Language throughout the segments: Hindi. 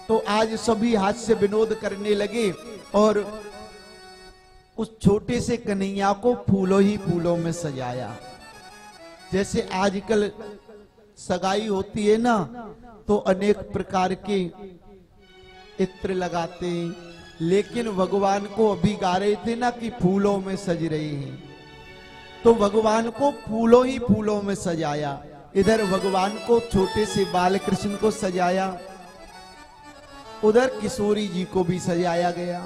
तो आज सभी हास्य विनोद करने लगे और उस छोटे से कन्हैया को फूलों ही फूलों में सजाया। जैसे आजकल सगाई होती है ना, तो अनेक प्रकार के इत्र लगाते हैं, लेकिन भगवान को अभी गा रहे थे ना कि फूलों में सज रहे हैं, तो भगवान को फूलों ही फूलों में सजाया। इधर भगवान को छोटे से बाल कृष्ण को सजाया, उधर किशोरी जी को भी सजाया गया।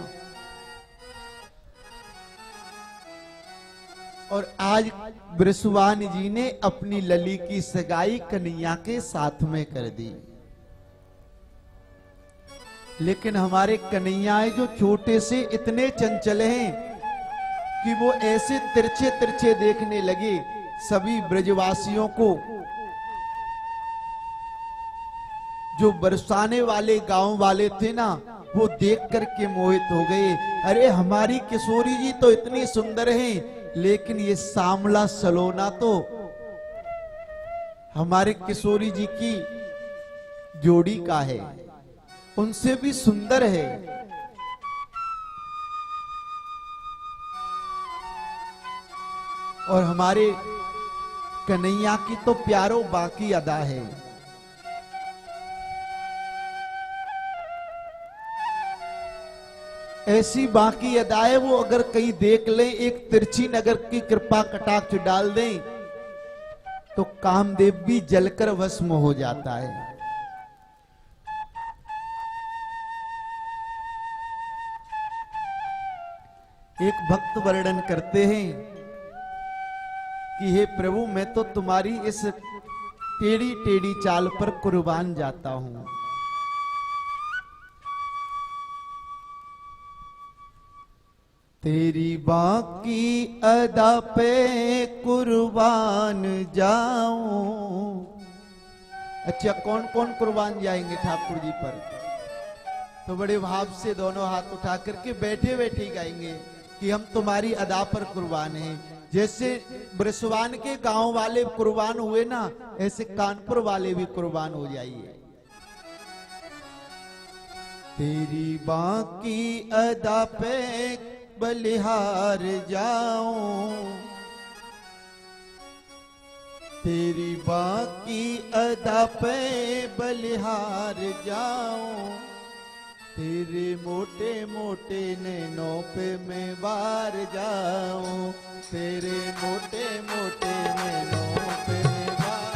और आज बृषभान जी ने अपनी लली की सगाई कन्हैया के साथ में कर दी। लेकिन हमारे कन्हैया जो छोटे से इतने चंचल हैं कि वो ऐसे तिरछे तिरछे देखने लगे, सभी ब्रजवासियों को, जो बरसाने वाले गांव वाले थे ना, वो देख करके मोहित हो गए। अरे हमारी किशोरी जी तो इतनी सुंदर हैं, लेकिन ये सांवला सलोना तो हमारे किशोरी जी की जोड़ी का है, उनसे भी सुंदर है। और हमारे कन्हैया की तो प्यारो बाकी अदा है। ऐसी बाकी अदाएं वो अगर कहीं देख लें, एक तिरछी नगर की कृपा कटाक्ष डाल दें, तो कामदेव भी जलकर भस्म हो जाता है। एक भक्त वर्णन करते हैं कि हे प्रभु, मैं तो तुम्हारी इस टेढ़ी टेढ़ी चाल पर कुर्बान जाता हूं। तेरी बाकी अदा पे कुर्बान जाऊं। अच्छा, कौन कौन कुर्बान जाएंगे ठाकुर जी पर? तो बड़े भाव से दोनों हाथ उठा करके बैठे बैठे गाएंगे कि हम तुम्हारी अदा पर कुर्बान हैं। जैसे बृषभान के गांव वाले कुर्बान हुए ना, ऐसे कानपुर वाले भी कुर्बान हो जाइए। तेरी बाकी अदा पे बलिहार जाऊं, तेरी बाकी अदा पे बलिहार जाऊं, तेरे मोटे मोटे नैनों पे मैं बार जाऊं, तेरे मोटे मोटे नैनों पे मैं बार,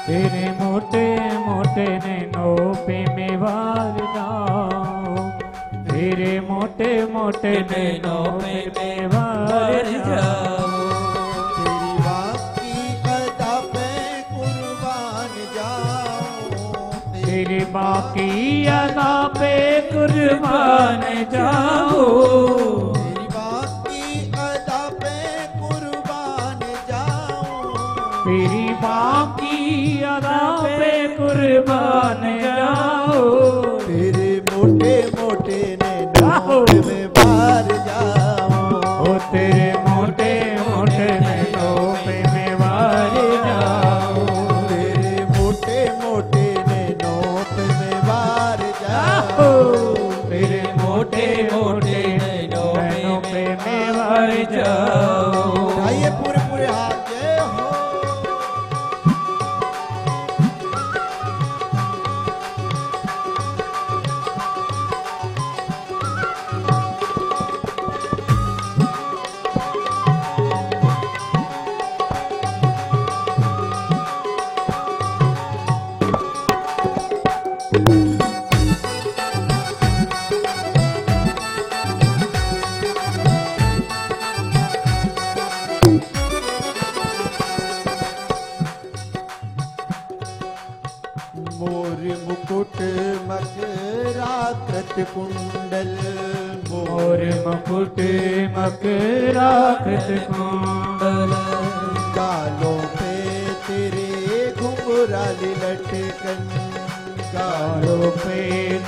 तेरे मोटे मोटे नैनों पे मैं बार जाऊं, तेरे मोटे मोटे नैनों पे मैं बार जाऊं, तेरी बाकी अदा पे कुर्बान जाऊं, तेरी बाकी अदा पे कुर्बान जाऊं, तेरी बाकी अदा पे कुर्बान जाऊं, तेरी बाकी अदा पे कुर्बान जाऊं, तेरे मोटे मोटे नैनों पे मैं बार जाऊं, ओ तेरे मोटे मोटे नैनों पे मैं बार जाऊं, तेरे मोटे मोटे नैनों पे मैं बार जाऊं, तेरे मोटे मोटे नैनों पे मैं बार जाऊं। उठाइए पूरे पूरे हाथ, जय हो। मोर मुकुट मकराकृत कुंडल, मोर मुकुट मकराकृत कुंडल, गालों पे तेरे घुंघराले लटकन, गालों पे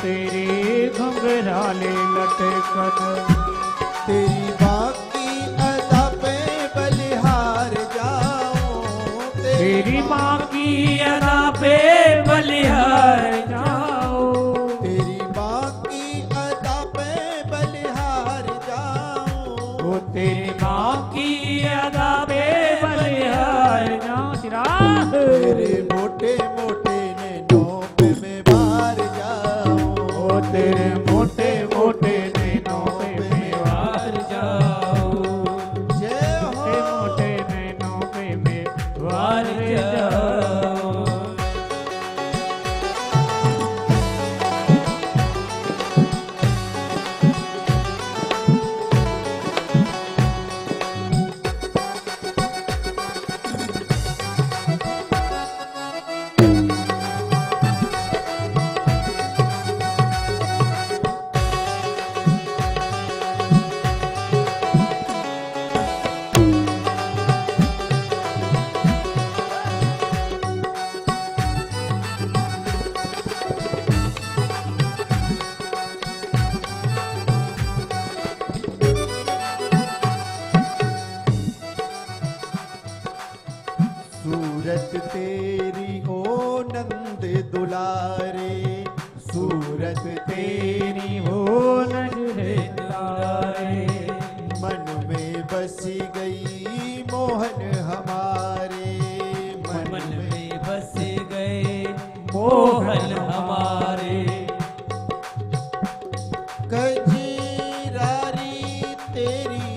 तेरे घुंघराले लटकन, तेरी बाकी अदा पे बलिहार जाऊं, तेरी बाकी अदा पे बलिहार जाऊं, बार जाओ। सूरत तेरी ओ नंद दुलारे, सूरत तेरी हो नजरे दुलारे, मन में बसी गई मोहन हमारे, मन में बस गए मोहन हमारे। कजीरारी तेरी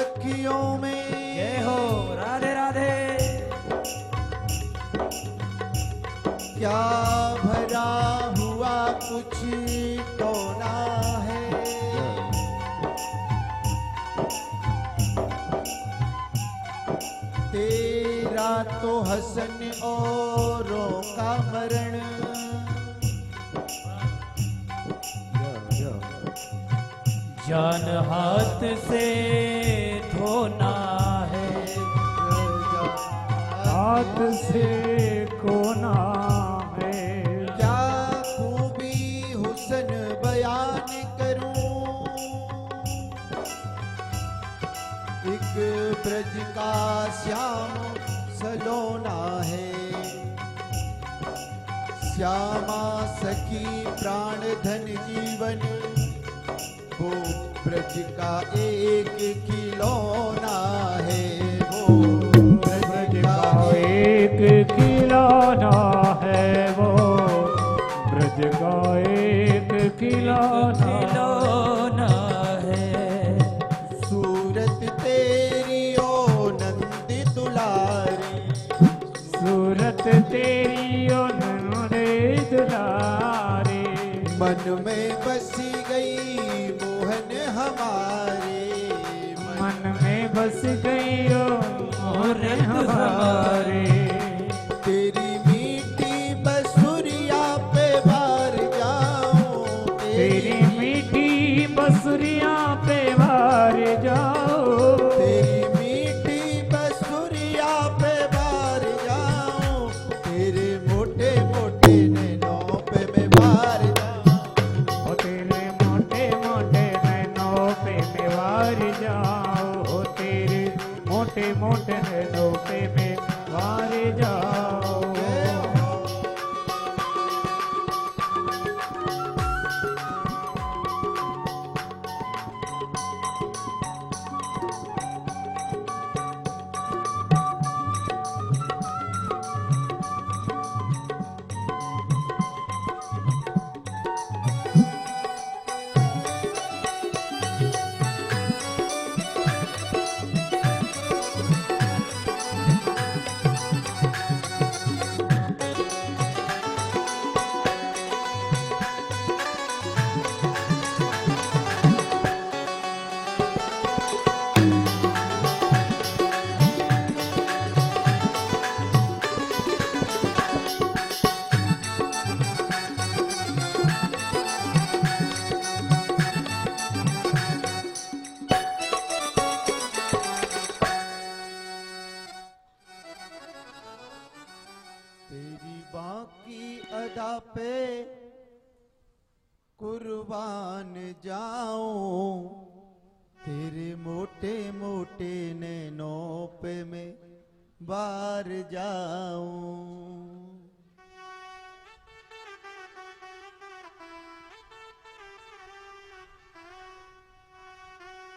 अखियों में, जय हो राधे राधे। क्या भरा हुआ कुछ तो ना है, तेरा तो हसन औरों का मरण, जान हाथ से धोना है, हाथ से कोना है। क्या खूबी हुस्न बयान करूं, एक ब्रज का श्याम सलोना है, श्यामा सखी प्राण धन जीवन, वो ब्रज का एक खिलौना है, वो ब्रज का एक खिलौना है, वो ब्रज का एक खिलौना है। सूरत तेरी ओ नंद दुलारी, सूरत तेरी ओ नंदे दुलारे, मन में बसी गई मोहन हमारे, मन में बस गई ओ मोहन हमारे। तेरी मीठी बसुरिया पे बार जाऊं, तेरी मीठी बसुरिया पे बार जाओ, तेरी मीठी बसुरिया पे बार जाऊं, तेरे मोटे मोटे नैनों पे मैं बार जाऊं, ओ तेरे मोटे मोटे नैनों पे मैं वार जाओ, ओ तेरे मोटे मोटे नैनों पे मैं वार जाओ। तेरी बाकी अदा पे कुर्बान जाऊं, तेरे मोटे मोटे नैनों पे मैं बार जाऊं।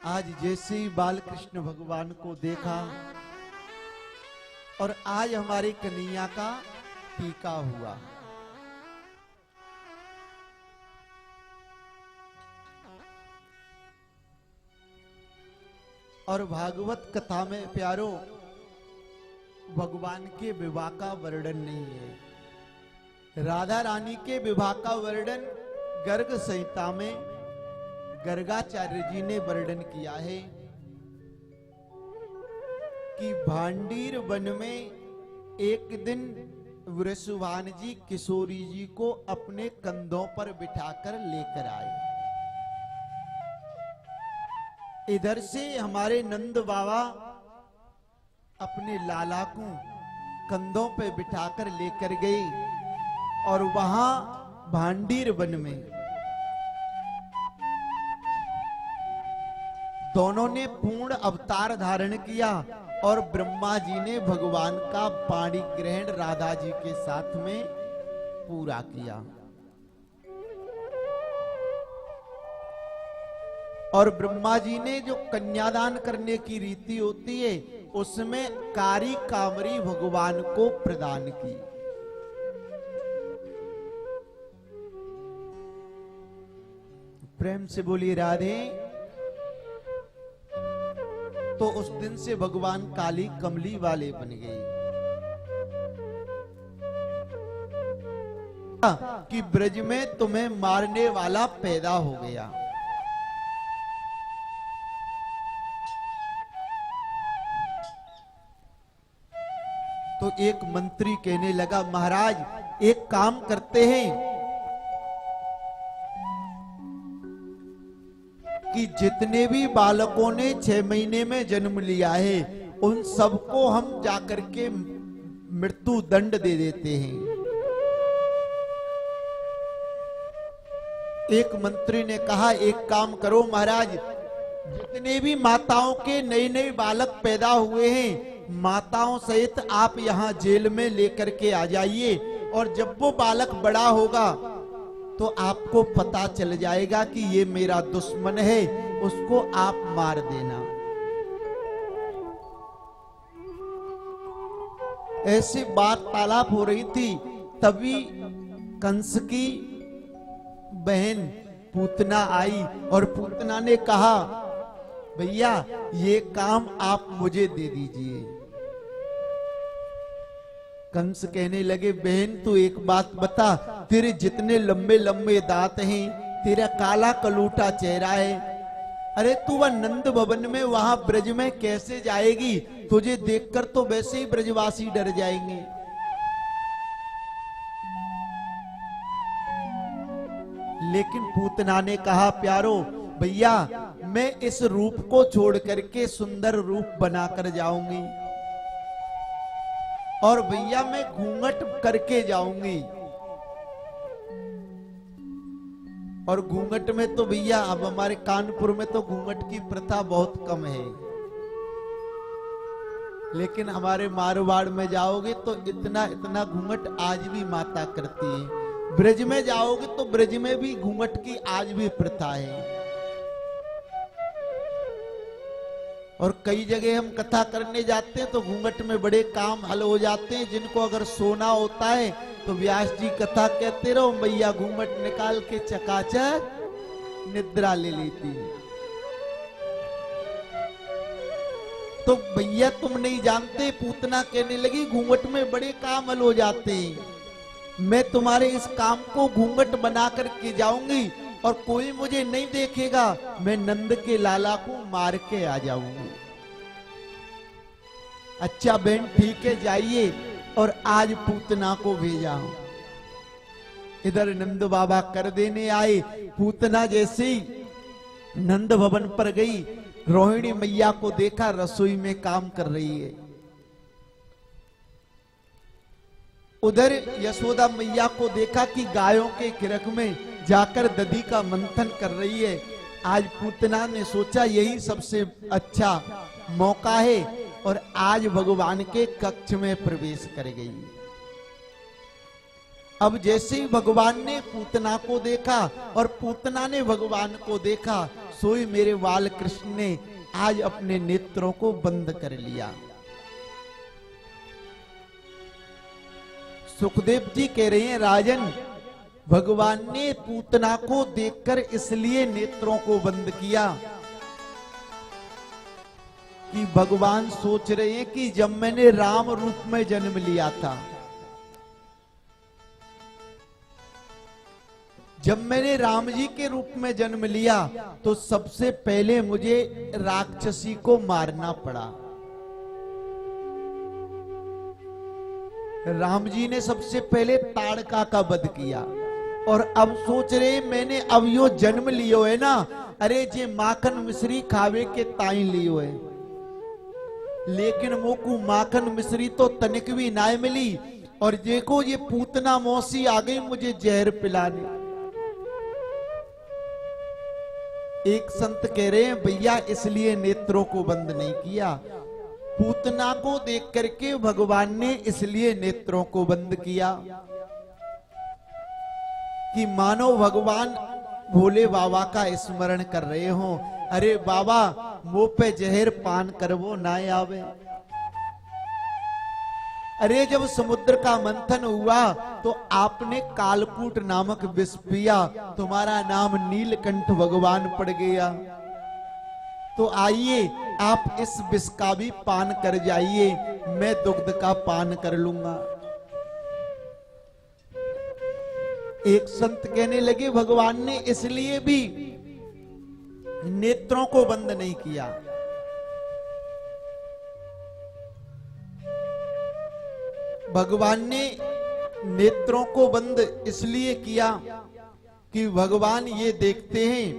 आज जैसे ही बाल कृष्ण भगवान को देखा और आज हमारे कन्हैया का टीका हुआ, और भागवत कथा में प्यारो भगवान के विवाह का वर्णन नहीं है। राधा रानी के विवाह का वर्णन गर्ग संहिता में गर्गाचार्य जी ने वर्णन किया है कि भांडीर वन में एक दिन वृषभान जी किशोरी जी को अपने कंधों पर बिठाकर लेकर आए। इधर से हमारे नंद बाबा अपने लाला को कंधों पे बिठाकर लेकर गए और वहां भांडीर वन में दोनों ने पूर्ण अवतार धारण किया और ब्रह्मा जी ने भगवान का पाणी ग्रहण राधा जी के साथ में पूरा किया। और ब्रह्मा जी ने जो कन्यादान करने की रीति होती है उसमें कारी कामरी भगवान को प्रदान की। प्रेम से बोली राधे। तो उस दिन से भगवान काली कमली वाले बन गए कि ब्रज में तुम्हें मारने वाला पैदा हो गया। तो एक मंत्री कहने लगा, महाराज एक काम करते हैं कि जितने भी बालकों ने 6 महीने में जन्म लिया है उन सबको हम जाकर के मृत्यु दंड दे देते हैं। एक मंत्री ने कहा, एक काम करो महाराज, जितने भी माताओं के नए नए बालक पैदा हुए हैं माताओं सहित आप यहाँ जेल में लेकर के आ जाइए और जब वो बालक बड़ा होगा तो आपको पता चल जाएगा कि ये मेरा दुश्मन है, उसको आप मार देना। ऐसी वार्तालाप हो रही थी, तभी कंस की बहन पूतना आई और पूतना ने कहा, भैया ये काम आप मुझे दे दीजिए। कंस कहने लगे, बहन तू एक बात बता, तेरे जितने लंबे लंबे दांत हैं, तेरा काला कलूटा चेहरा है, अरे तू वह नंद भवन में वहां ब्रज में कैसे जाएगी? तुझे देखकर तो वैसे ही ब्रजवासी डर जाएंगे। लेकिन पूतना ने कहा, प्यारो भैया मैं इस रूप को छोड़ करके सुंदर रूप बनाकर जाऊंगी और भैया मैं घूंघट करके जाऊंगी। और घूंघट में तो भैया अब हमारे कानपुर में तो घूंघट की प्रथा बहुत कम है, लेकिन हमारे मारवाड़ में जाओगे तो इतना इतना घूंघट आज भी माता करती है। ब्रज में जाओगे तो ब्रज में भी घूंघट की आज भी प्रथा है। और कई जगह हम कथा करने जाते हैं तो घूंघट में बड़े काम हल हो जाते हैं। जिनको अगर सोना होता है तो व्यास जी कथा कहते रहो, मैया घूंघट निकाल के चकाचक निद्रा ले लेती है। तो भैया तुम नहीं जानते, पूतना कहने लगी घूंघट में बड़े काम हल हो जाते हैं। मैं तुम्हारे इस काम को घूंघट बना करके जाऊंगी और कोई मुझे नहीं देखेगा, मैं नंद के लाला को मार के आ जाऊंगी। अच्छा बहन ठीक है, जाइए। और आज पूतना को भेजा। इधर नंद बाबा कर देने आए। पूतना जैसे ही नंद भवन पर गई, रोहिणी मैया को देखा रसोई में काम कर रही है। उधर यशोदा मैया को देखा कि गायों के किरक में जाकर दधी का मंथन कर रही है। आज पूतना ने सोचा यही सबसे अच्छा मौका है और आज भगवान के कक्ष में प्रवेश कर गई। अब जैसे ही भगवान ने पूतना को देखा और पूतना ने भगवान को देखा, सोई मेरे बाल कृष्ण ने आज अपने नेत्रों को बंद कर लिया। सुखदेव जी कह रहे हैं, राजन भगवान ने पूतना को देखकर इसलिए नेत्रों को बंद किया कि भगवान सोच रहे हैं कि जब मैंने राम रूप में जन्म लिया था, जब मैंने राम जी के रूप में जन्म लिया, तो सबसे पहले मुझे राक्षसी को मारना पड़ा। राम जी ने सबसे पहले ताड़का का वध किया, और अब सोच रहे मैंने अब यो जन्म लियो है ना, अरे जे माखन मिश्री खावे के ताई लियो है, लेकिन मोकू माखन मिश्री तो तनिक भी ना मिली, और देखो ये पूतना मौसी आ गई मुझे जहर पिलाने। एक संत कह रहे हैं भैया इसलिए नेत्रों को बंद नहीं किया, पूतना को देख करके भगवान ने इसलिए नेत्रों को बंद किया कि मानो भगवान भोले बाबा का स्मरण कर रहे हो, अरे बाबा मुंह पे जहर पान करवो ना आवे। अरे जब समुद्र का मंथन हुआ तो आपने कालकूट नामक विष पिया, तुम्हारा नाम नीलकंठ भगवान पड़ गया। तो आइए आप इस विष का भी पान कर जाइए, मैं दुग्ध का पान कर लूंगा। एक संत कहने लगे भगवान ने इसलिए भी नेत्रों को बंद नहीं किया, भगवान ने नेत्रों को बंद इसलिए किया कि भगवान ये देखते हैं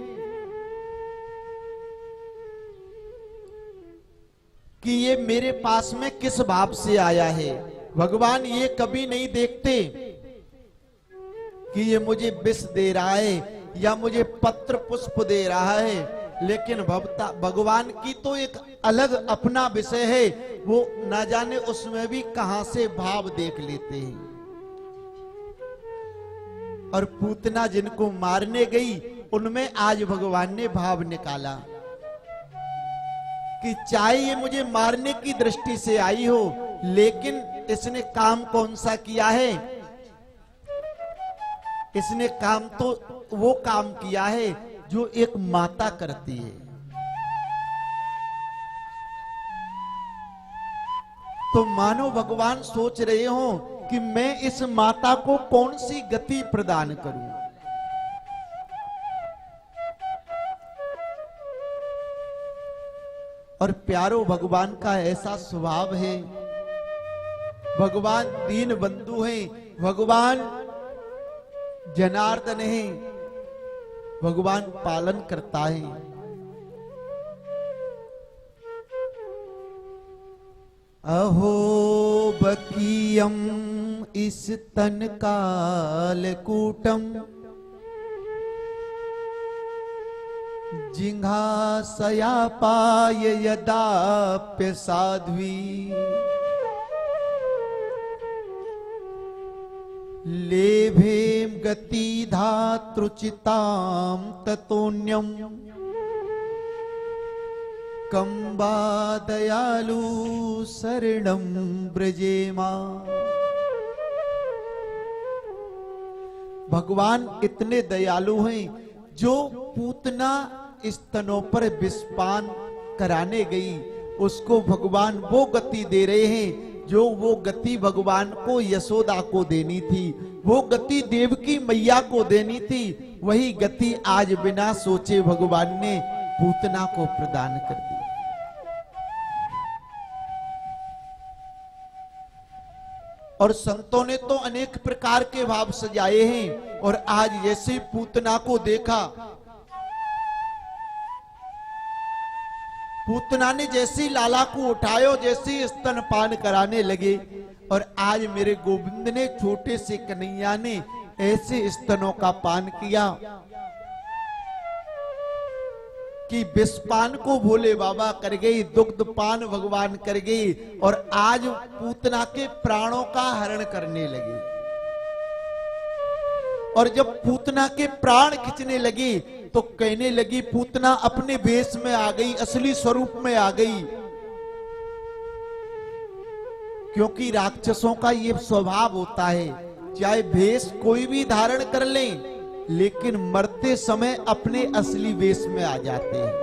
कि ये मेरे पास में किस भाव से आया है। भगवान ये कभी नहीं देखते कि ये मुझे विष दे रहा है या मुझे पत्र पुष्प दे रहा है, लेकिन भगवान की तो एक अलग अपना विषय है, वो ना जाने उसमें भी कहां से भाव देख लेते हैं। और पूतना जिनको मारने गई उनमें आज भगवान ने भाव निकाला कि चाहे ये मुझे मारने की दृष्टि से आई हो, लेकिन इसने काम कौन सा किया है, इसने काम तो वो काम किया है जो एक माता करती है। तो मानो भगवान सोच रहे हो कि मैं इस माता को कौन सी गति प्रदान करूं। और प्यारो भगवान का ऐसा स्वभाव है, भगवान दीन बंधु हैं, भगवान जनार्दन है, भगवान पालन करता है। अहो बकीयम इस तन कालकूटम जिघासयापाय यदाप्य साध्वी लेभेम गति धातृचिताम ततोन्यम कंबा दयालु शरणं ब्रजेमा। भगवान इतने दयालु हैं, जो पूतना स्तनों पर विषपान कराने गई उसको भगवान वो गति दे रहे हैं जो वो गति भगवान को यशोदा को देनी थी, वो गति देवकी मैया को देनी थी, वही गति आज बिना सोचे भगवान ने पूतना को प्रदान कर दी। और संतों ने तो अनेक प्रकार के भाव सजाए हैं, और आज जैसे पूतना को देखा, पूतना ने जैसी लाला को उठायो, जैसी स्तनपान कराने लगे, और आज मेरे गोविंद ने छोटे से कन्हैया ने ऐसे स्तनों का पान किया कि विषपान को भोले बाबा कर गई, दुग्ध पान भगवान कर गई, और आज पूतना के प्राणों का हरण करने लगे। और जब पूतना के प्राण खींचने लगी तो कहने लगी पूतना अपने वेश में आ गई, असली स्वरूप में आ गई। क्योंकि राक्षसों का ये स्वभाव होता है, चाहे वेश कोई भी धारण कर लें, लेकिन मरते समय अपने असली वेश में आ जाते हैं।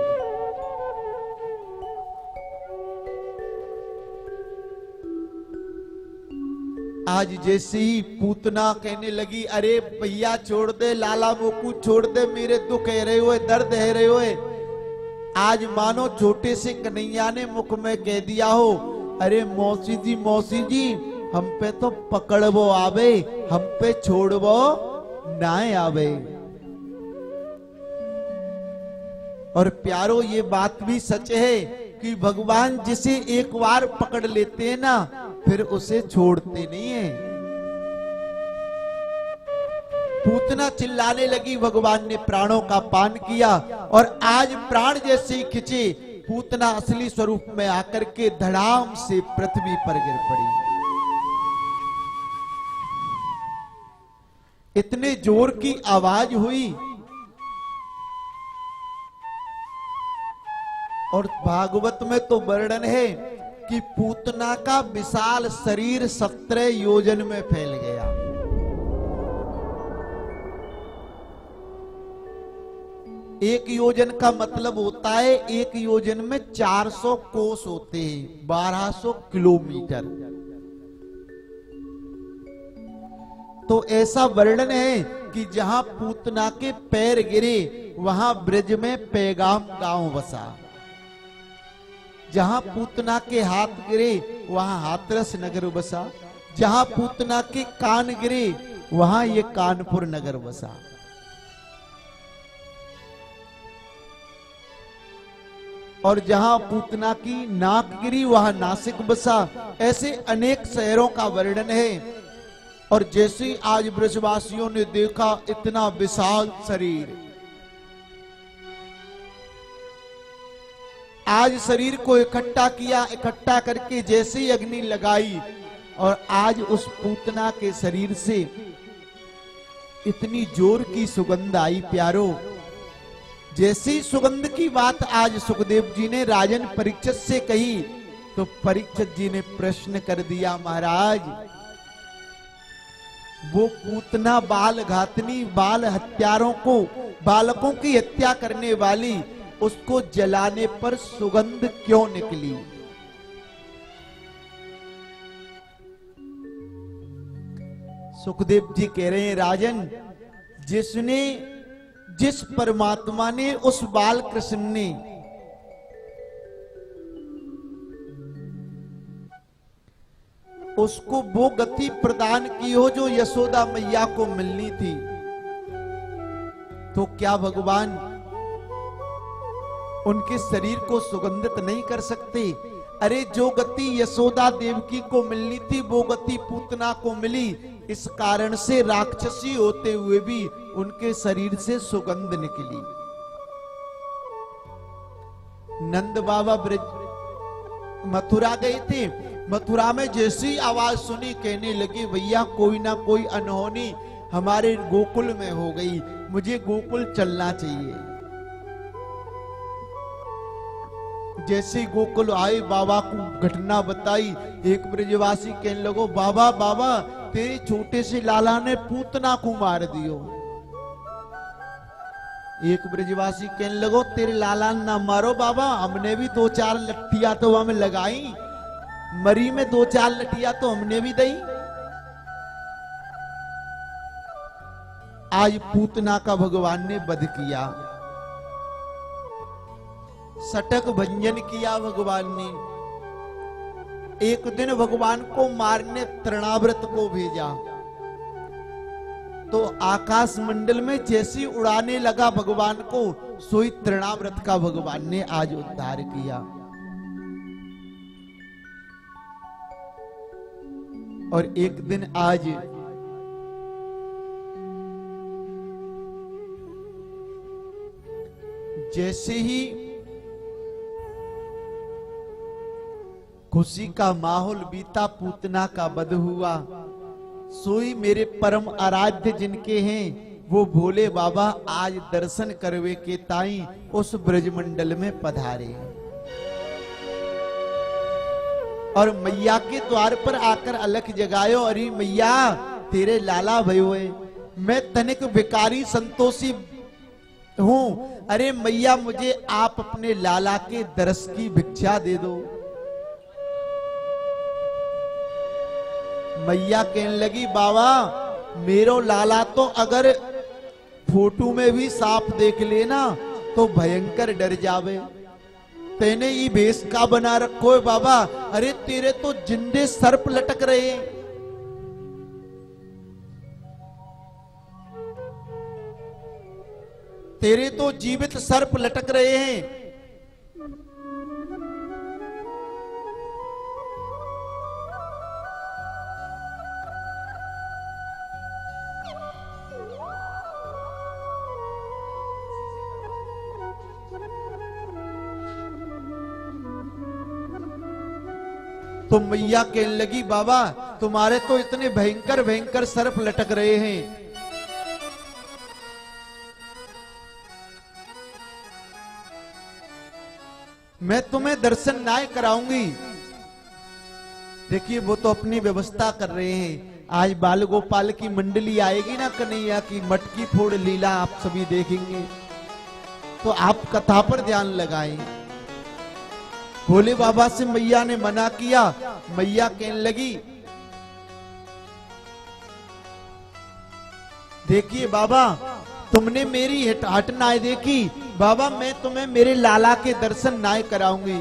आज जैसे ही पूतना कहने लगी, अरे भैया छोड़ दे, लाला मोकू छोड़ दे, मेरे दुख है रहे हुए, दर्द है रहे हुए। आज मानो छोटे से कन्हैया ने मुख में कह दिया हो, अरे मौसी जी हम पे तो पकड़बो आवे, हम पे छोड़बो ना आवे। और प्यारो ये बात भी सच है कि भगवान जिसे एक बार पकड़ लेते हैं ना, फिर उसे छोड़ते नहीं है। पूतना चिल्लाने लगी, भगवान ने प्राणों का पान किया और आज प्राण जैसे ही खिंचे, पूतना असली स्वरूप में आकर के धड़ाम से पृथ्वी पर गिर पड़ी। इतने जोर की आवाज हुई और भागवत में तो वर्णन है कि पूतना का विशाल शरीर 17 योजन में फैल गया। एक योजन का मतलब होता है, एक योजन में 400 कोस होते हैं, 1200 किलोमीटर। तो ऐसा वर्णन है कि जहां पूतना के पैर गिरे वहां ब्रज में पैगाम गांव बसा। जहां पूतना के हाथ गिरे वहां हाथरस नगर बसा। जहां पूतना के कान गिरे वहां ये कानपुर नगर बसा। और जहां पूतना की नाक गिरी वहां नासिक बसा। ऐसे अनेक शहरों का वर्णन है। और जैसे आज ब्रजवासियों ने देखा इतना विशाल शरीर, आज शरीर को इकट्ठा किया, इकट्ठा करके जैसे ही अग्नि लगाई और आज उस पूतना के शरीर से इतनी जोर की सुगंध आई प्यारो। जैसी सुगंध की बात आज सुखदेव जी ने राजन परीक्षित से कही तो परीक्षित जी ने प्रश्न कर दिया, महाराज वो पूतना बाल घातनी, बाल हत्यारों को, बालकों की हत्या करने वाली, उसको जलाने पर सुगंध क्यों निकली? सुखदेव जी कह रहे हैं, राजन जिस परमात्मा ने, उस बाल कृष्ण ने उसको वो गति प्रदान की हो जो यशोदा मैया को मिलनी थी, तो क्या भगवान उनके शरीर को सुगंधित नहीं कर सकते? अरे जो गति यशोदा देवकी को मिलनी थी वो गति पूतना को मिली। इस कारण से राक्षसी होते हुए भी उनके शरीर से सुगंध निकली। नंद बाबा ब्रज मथुरा गए थे। मथुरा में जैसी आवाज सुनी कहने लगे, भैया कोई ना कोई अनहोनी हमारे गोकुल में हो गई, मुझे गोकुल चलना चाहिए। जैसे ही गोकुल आए, बाबा को घटना बताई। एक ब्रजवासी कहने लगो, बाबा बाबा तेरे छोटे से लाला ने पूतना को मार दियो। एक ब्रजवासी कहने लगो, तेरे लाला ना मारो बाबा, हमने भी 2-4 लट्ठिया तो हमें लगाई, मरी में 2-4 लट्ठिया तो हमने भी दई। आज पूतना का भगवान ने वध किया, सटक भंजन किया भगवान ने। एक दिन भगवान को मारने तृणाव्रत को भेजा तो आकाश मंडल में जैसी उड़ाने लगा भगवान को, सोई तृणाव्रत का भगवान ने आज उद्धार किया। और एक दिन आज जैसे ही खुशी का माहौल बीता, पूतना का वध हुआ, सोई मेरे परम आराध्य जिनके हैं वो भोले बाबा आज दर्शन करवे के ताई उस ब्रजमंडल में पधारे और मैया के द्वार पर आकर अलख जगायो, अरे मैया तेरे लाला भयो है, मैं तनिक भिकारी संतोषी हूं, अरे मैया मुझे आप अपने लाला के दर्श की भिक्षा दे दो। मैया कहने लगी बाबा मेरो लाला तो अगर फोटो में भी साफ देख लेना तो भयंकर डर जावे। तेने ये भेष का बना रखो है बाबा। अरे तेरे तो जिंदे सर्प लटक रहे हैं। तेरे तो जीवित सर्प लटक रहे हैं। तो मैया कहने लगी बाबा तुम्हारे तो इतने भयंकर भयंकर सर्प लटक रहे हैं। मैं तुम्हें दर्शन ना कराऊंगी। देखिए वो तो अपनी व्यवस्था कर रहे हैं। आज बाल गोपाल की मंडली आएगी ना, कन्हैया की मटकी फोड़ लीला आप सभी देखेंगे, तो आप कथा पर ध्यान लगाएं। भोले बाबा से मैया ने मना किया। मैया कहने लगी देखिए बाबा तुमने मेरी हट ना देखी, बाबा मैं तुम्हें मेरे लाला के दर्शन ना कराऊंगी।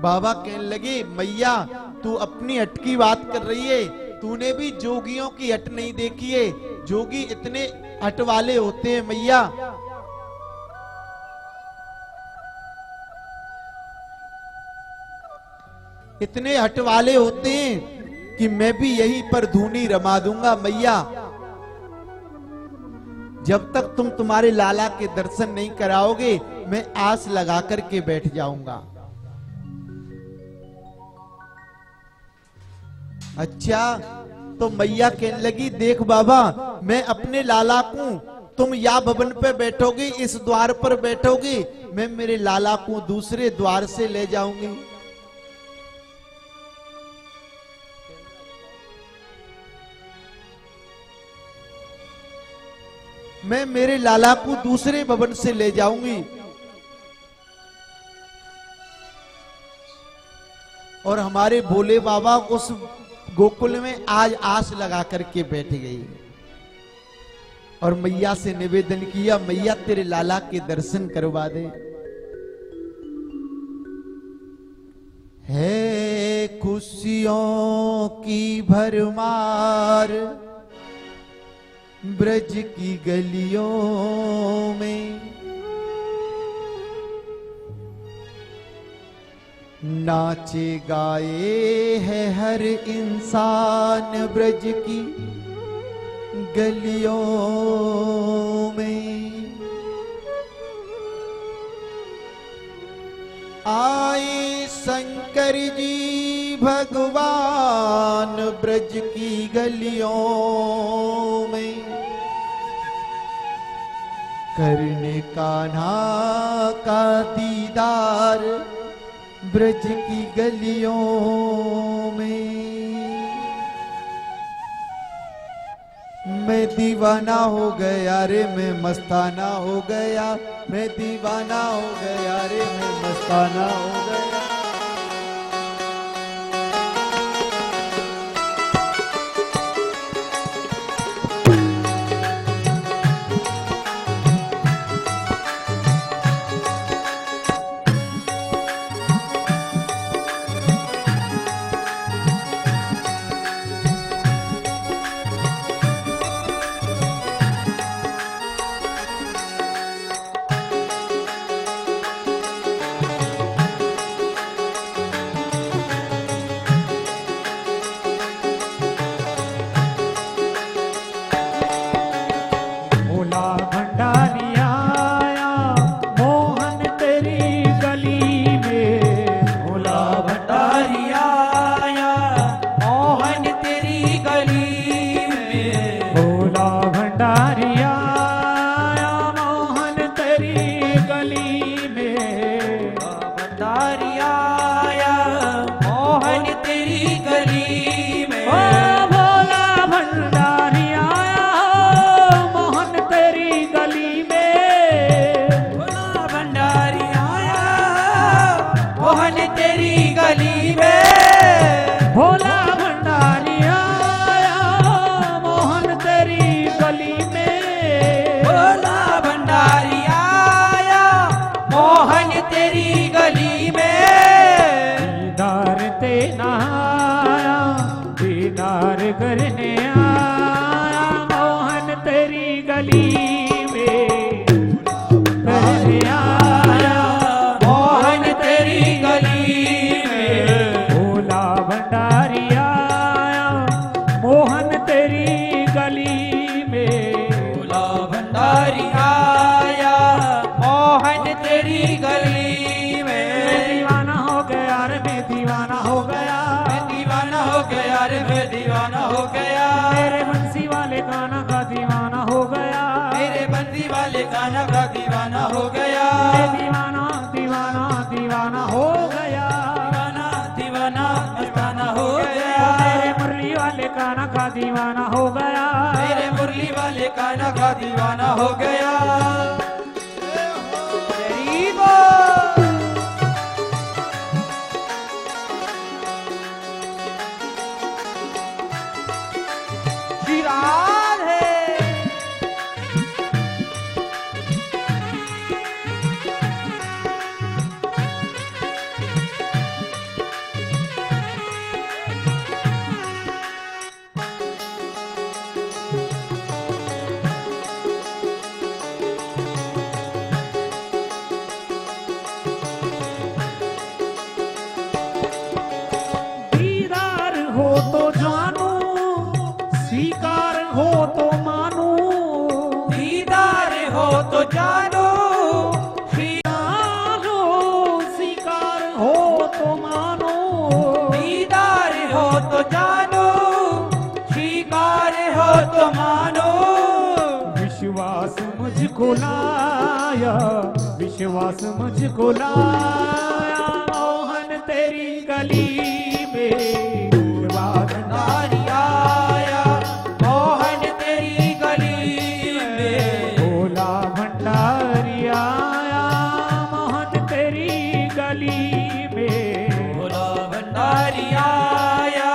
बाबा कहने लगे मैया तू अपनी हट की बात कर रही है, तूने भी जोगियों की हट नहीं देखी है। जोगी इतने हट वाले होते हैं मैया। इतने हट वाले होते हैं कि मैं भी यहीं पर धूनी रमा दूंगा मैया। जब तक तुम तुम्हारे लाला के दर्शन नहीं कराओगे मैं आस लगा करके बैठ जाऊंगा। अच्छा तो मैया कहने लगी देख बाबा मैं अपने लाला को, तुम या भवन पे बैठोगे इस द्वार पर बैठोगे, मैं मेरे लाला को दूसरे द्वार से ले जाऊंगी। मैं मेरे लाला को दूसरे भवन से ले जाऊंगी। और हमारे भोले बाबा उस गोकुल में आज आस लगा करके बैठ गई और मैया से निवेदन किया मैया तेरे लाला के दर्शन करवा दे। है खुशियों की भरमार ब्रज की गलियों में, नाचे गाए है हर इंसान ब्रज की गलियों में। आए शंकर जी भगवान ब्रज की गलियों में, करने कान्हा का दीदार ब्रज की गलियों में। मैं दीवाना हो गया रे मैं मस्ताना हो गया, मैं दीवाना हो गया रे मैं मस्ताना हो गया। दीवाना हो गया, मेरे मुरली वाले कान्हा का दीवाना हो गया। तेरी बात श्री राधे। दीदार हो तो जानू, स्वीकार हो तो मानू, दीदार हो तो जानो, जानो स्वीकार हो तो मानो, दीदार हो तो जानो, स्वीकार हो तो मानो। विश्वास मुझको लाया, विश्वास मुझको लाया, मोहन तेरी गली में भंडारी आया, मोहन तेरी गली में। भोला भंडारी आया, मोहन तेरी गली में। भोला भंडारी आया,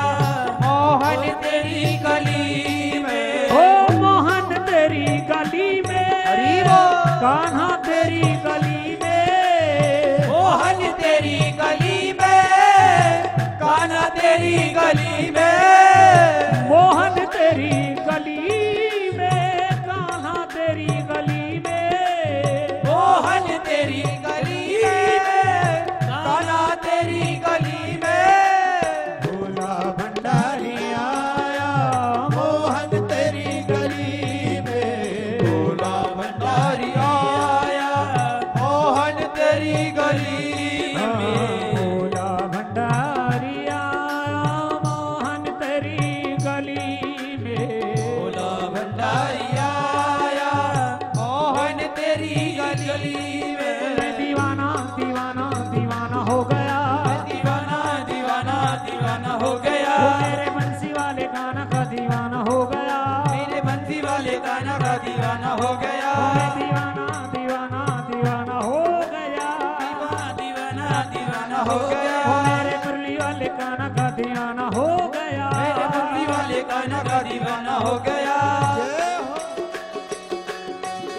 मोहन तेरी गली में। ओ मोहन तेरी गली में, हरि बोल। कान्हा तेरी गली में, मोहन तेरी गली में, कान्हा तेरी गली में। मोहन तेरी गली में, कान्हा तेरी गली में। मोहन तेरी गली में, कान्हा तेरी गली में। भोला भंडारी आया, मोहन तेरी गली में। भोला भंडारी आया, मोहन तेरी गली में। भोला भंडारी आया, मोहन तेरी गली में। भोला भंडारी आया, मोहन तेरी गली में। मैं दीवाना दीवाना दीवाना हो गया, दीवाना दीवाना दीवाना हो गया। वो मेरे बंसी वाले गाना का दीवाना हो गया। मेरे बंसी वाले कान्हा का दीवाना हो गया। मैं दीवाना दीवाना दीवाना हो गया। दीवाना दीवाना हो गया। वो मेरे मुरली वाले गाना का दीवाना हो गया। मेरे मुरली वाले कान्हा का दीवाना हो गया।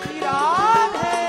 श्री राधे।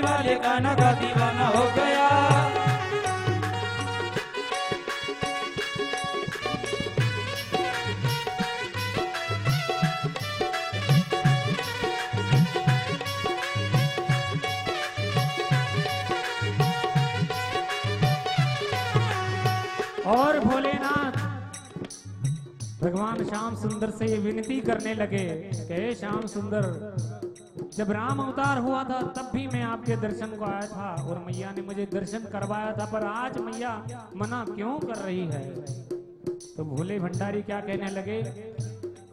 वाले गाना का दीवाना हो गया। और भोलेनाथ भगवान श्याम सुंदर से ये विनती करने लगे कि हे श्याम सुंदर, जब राम अवतार हुआ था तब भी मैं आपके दर्शन को आया था और मैया ने मुझे दर्शन करवाया था, पर आज मैया मना क्यों कर रही है? तो भोले भंडारी क्या कहने लगे,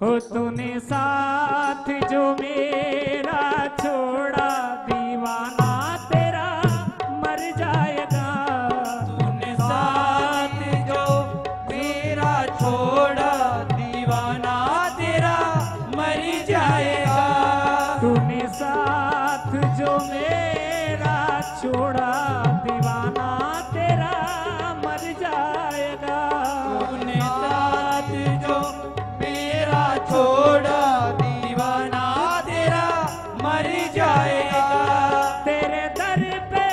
हो तूने साथ जो मेरा छोड़ा, दीवाना तेरा मर जाएगा। तूने साथ जो मेरा छोड़ा, दीवाना तेरा मर जाएगा। तूने साथ जो मेरा छोड़ा, दीवाना तेरा मर जाएगा। तूने साथ जो मेरा छोड़ा, दीवाना तेरा मर जाएगा। तेरे दर पे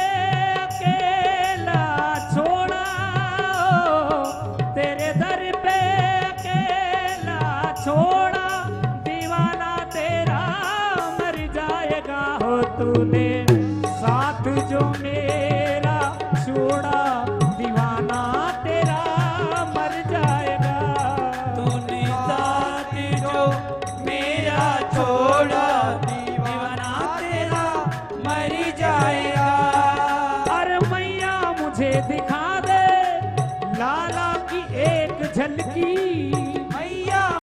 अकेला छोड़ा, तेरे दर पे अकेला छोड़ा, दीवाना तेरा मर जाएगा। हो तूने साथ जो मेरा छोड़ा, दीवाना तेरा मर जाएगा। तूने साथ जो मेरा छोड़ा, दीवाना तेरा मर जाएगा।